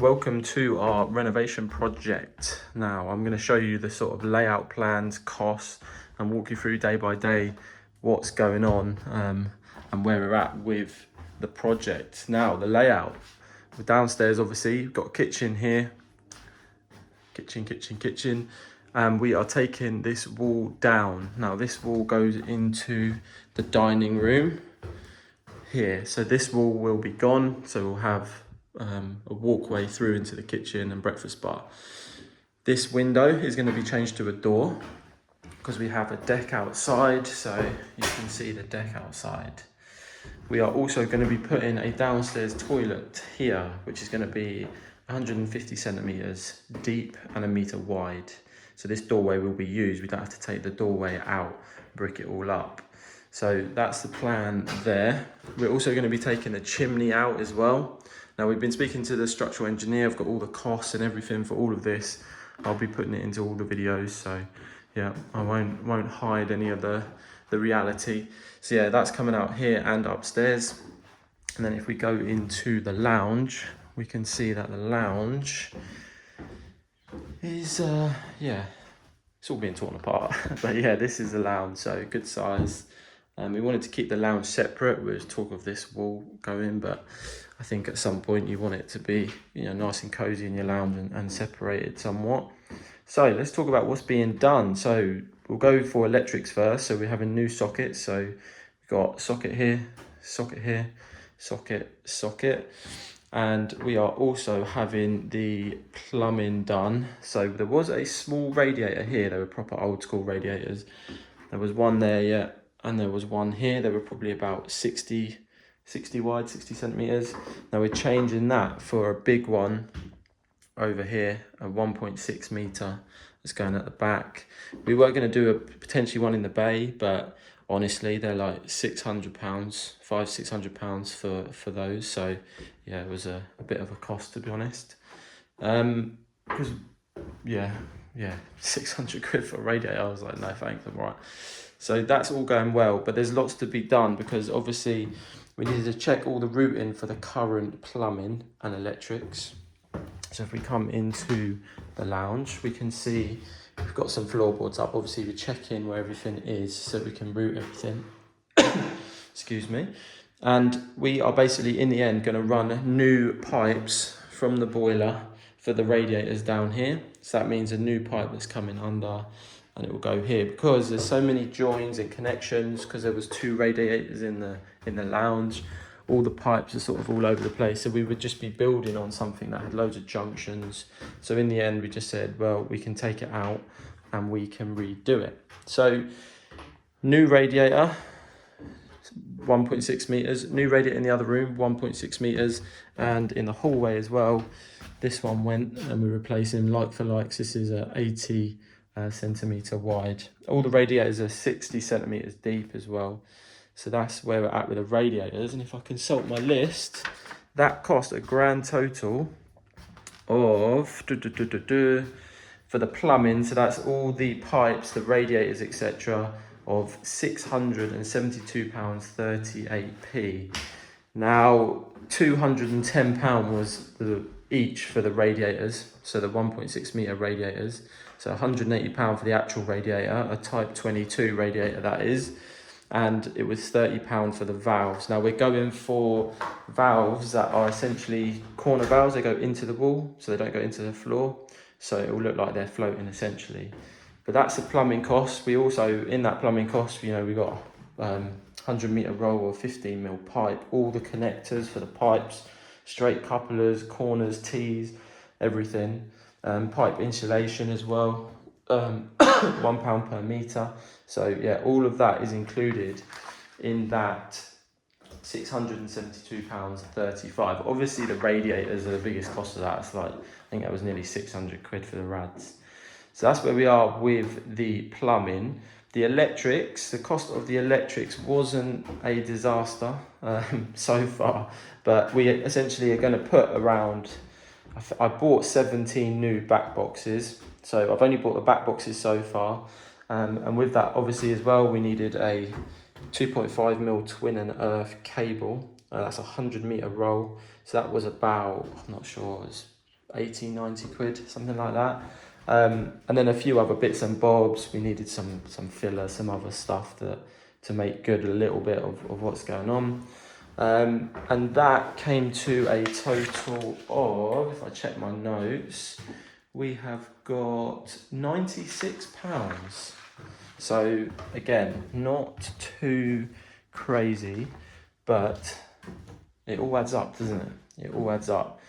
Welcome to our renovation project. Now I'm going to show you the sort of layout plans, costs, and walk you through day by day what's going on and where we're at with the project. Now the layout, we're downstairs obviously, we've got a kitchen here, kitchen, and we are taking this wall down. Now this wall goes into the dining room here, so this wall will be gone, so we'll have a walkway through into the kitchen and breakfast bar. This window is going to be changed to a door because we have a deck outside, so you can see the deck outside. We are also going to be putting a downstairs toilet here, which is going to be 150 centimeters deep and 1 meter wide. So this doorway will be used. We don't have to take the doorway out, brick it all up. So that's the plan there. We're also going to be taking the chimney out as well. Now we've been speaking to the structural engineer. I've got all the costs and everything for all of this. I'll be putting it into all the videos. So yeah, I won't hide any of the reality. So yeah, that's coming out here and upstairs. And then if we go into the lounge, we can see that the lounge is, yeah, it's all being torn apart. But yeah, this is the lounge, so good size. We wanted to keep the lounge separate. With talk of this wall going, but I think at some point you want it to be, nice and cozy in your lounge and separated somewhat. So let's talk about what's being done. So we'll go for electrics first. So we're having new sockets. So we've got socket here, socket. And we are also having the plumbing done. So there was a small radiator here. They were proper old school radiators. There was one there, yeah. And there was one here. They were probably about 60 wide, 60 centimeters. Now we're changing that for a big one over here, a 1.6 meter that's going at the back. We were going to do a potentially one in the bay, but honestly, they're like £600, £500-600 for those. So yeah, it was a bit of a cost, to be honest. Because yeah, 600 quid for a radiator. I was like, no thanks, I'm all right. So that's all going well, but there's lots to be done because obviously we needed to check all the routing for the current plumbing and electrics. So if we come into the lounge, we can see we've got some floorboards up. Obviously we check in where everything is so we can route everything. Excuse me. And we are basically in the end going to run new pipes from the boiler for the radiators down here. So that means a new pipe that's coming under, and it will go here because there's so many joins and connections because there was 2 radiators in the lounge. All the pipes are sort of all over the place, so we would just be building on something that had loads of junctions. So in the end we just said, well, we can take it out and we can redo it. So new radiator, 1.6 meters, new radiator in the other room, 1.6 meters, and in the hallway as well, this one went and we're replacing like for likes. This is a 80 centimeter wide. All the radiators are 60 centimeters deep as well. So that's where we're at with the radiators. And if I consult my list, that cost a grand total of for the plumbing. So that's all the pipes, the radiators, etc., of £672.38p. Now £210 was each for the radiators, so the 1.6 meter radiators. So £180 for the actual radiator, a type 22 radiator that is, and it was £30 for the valves. Now we're going for valves that are essentially corner valves. They go into the wall, so they don't go into the floor, so it will look like they're floating essentially. But that's the plumbing cost. We also, in that plumbing cost, we got 100 meter roll of 15 mil pipe, all the connectors for the pipes, straight couplers, corners, T's, everything. Pipe insulation as well, £1 per meter. So yeah, all of that is included in that £672.35. Obviously the radiators are the biggest cost of that. It's like, I think that was nearly 600 quid for the rads. So that's where we are with the plumbing. The electrics, the cost of the electrics wasn't a disaster so far, but we essentially are going to put around, I bought 17 new back boxes. So I've only bought the back boxes so far. And with that, obviously as well, we needed a 2.5 mil twin and earth cable. That's a 100 meter roll. So that was about, I'm not sure, it was 80, 90 quid, something like that. And then a few other bits and bobs. We needed some filler, some other stuff to make good a little bit of what's going on. And that came to a total of, if I check my notes, we have got £96. So again, not too crazy, but it all adds up, doesn't it? It all adds up.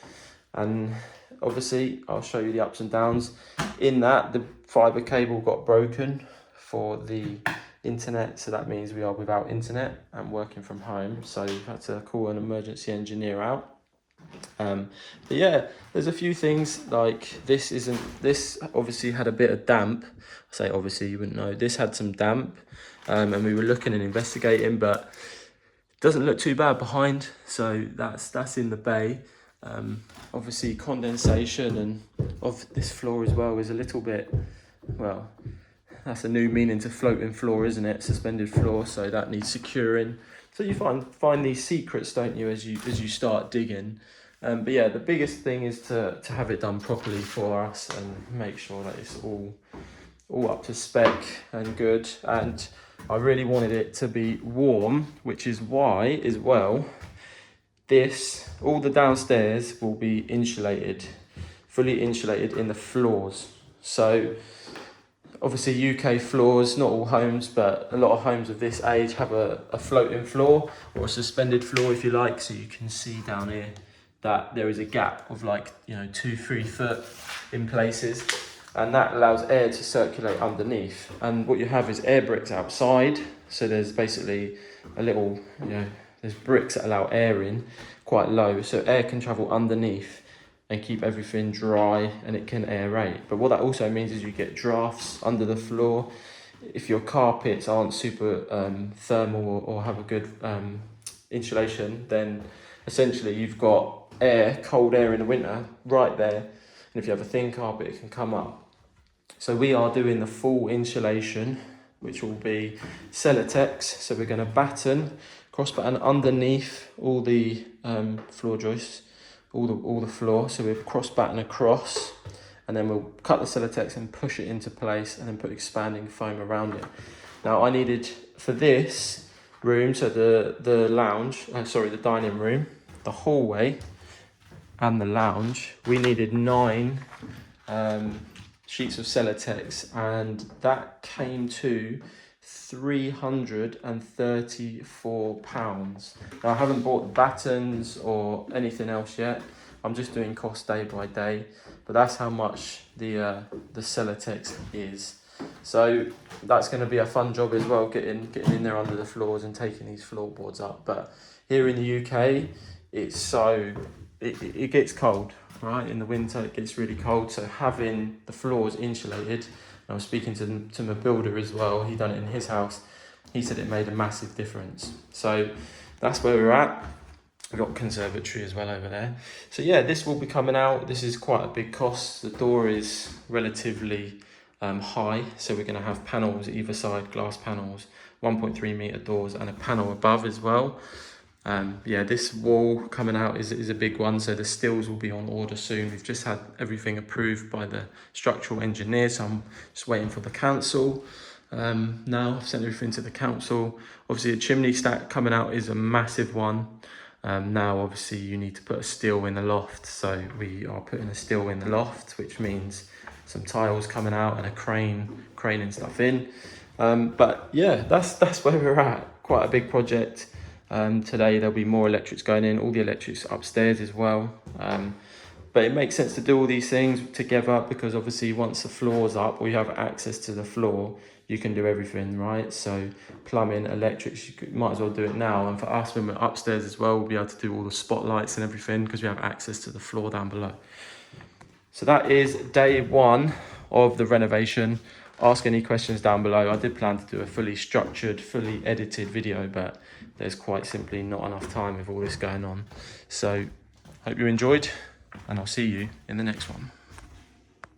And obviously I'll show you the ups and downs. In that, the fibre cable got broken for the internet, so that means we are without internet and working from home, so we've had to call an emergency engineer out. But yeah, there's a few things like this obviously had a bit of damp. I say obviously, you wouldn't know, this had some damp, and we were looking and investigating, but it doesn't look too bad behind, so that's in the bay. Obviously condensation and of this floor as well is a little bit, well, that's a new meaning to floating floor, isn't it? Suspended floor, so that needs securing. So you find these secrets, don't you, as you start digging. But yeah, the biggest thing is to have it done properly for us and make sure that it's all up to spec and good. And I really wanted it to be warm, which is why, as well, all the downstairs will be insulated, fully insulated in the floors. So obviously UK floors, not all homes, but a lot of homes of this age have a floating floor or a suspended floor, if you like. So you can see down here that there is a gap of like, 2-3 foot in places, and that allows air to circulate underneath. And what you have is air bricks outside. So there's basically a little, there's bricks that allow air in quite low, so air can travel underneath and keep everything dry, and it can aerate. But what that also means is you get drafts under the floor. If your carpets aren't super thermal or have a good insulation, then essentially you've got cold air in the winter right there, and if you have a thin carpet, it can come up. So we are doing the full insulation, which will be Celotex. So we're going to cross batten underneath all the floor joists, all the floor. So we'll cross batten across, and then we'll cut the Celotex and push it into place, and then put expanding foam around it. Now I needed, for this room, so the lounge, the dining room, the hallway and the lounge, we needed 9 sheets of Celotex, and that came to £334. Now I haven't bought the battens or anything else yet. I'm just doing cost day by day, but that's how much the Celotex is. So that's going to be a fun job as well, getting in there under the floors and taking these floorboards up. But here in the UK, it gets cold, right? In the winter, it gets really cold. So having the floors insulated, I was speaking to my builder as well. He done it in his house. He said it made a massive difference. So that's where we're at. We've got conservatory as well over there. So yeah, this will be coming out. This is quite a big cost. The door is relatively high, so we're going to have panels either side, glass panels, 1.3 meter doors, and a panel above as well. Yeah, this wall coming out is a big one, so the stills will be on order soon. We've just had everything approved by the structural engineer, so I'm just waiting for the council. Now I've sent everything to the council. Obviously the chimney stack coming out is a massive one. Now obviously you need to put a steel in the loft, so we are putting a steel in the loft, which means some tiles coming out and a craning stuff in. But yeah, that's where we're at. Quite a big project. Today there'll be more electrics going in, all the electrics upstairs as well. But it makes sense to do all these things together, because obviously once the floor's up, or you have access to the floor, you can do everything, right? So plumbing, electrics, you might as well do it now. And for us, when we're upstairs as well, we'll be able to do all the spotlights and everything, because we have access to the floor down below. So that is day 1 of the renovation. Ask any questions down below. I did plan to do a fully structured, fully edited video, but there's quite simply not enough time with all this going on. So hope you enjoyed, and I'll see you in the next one.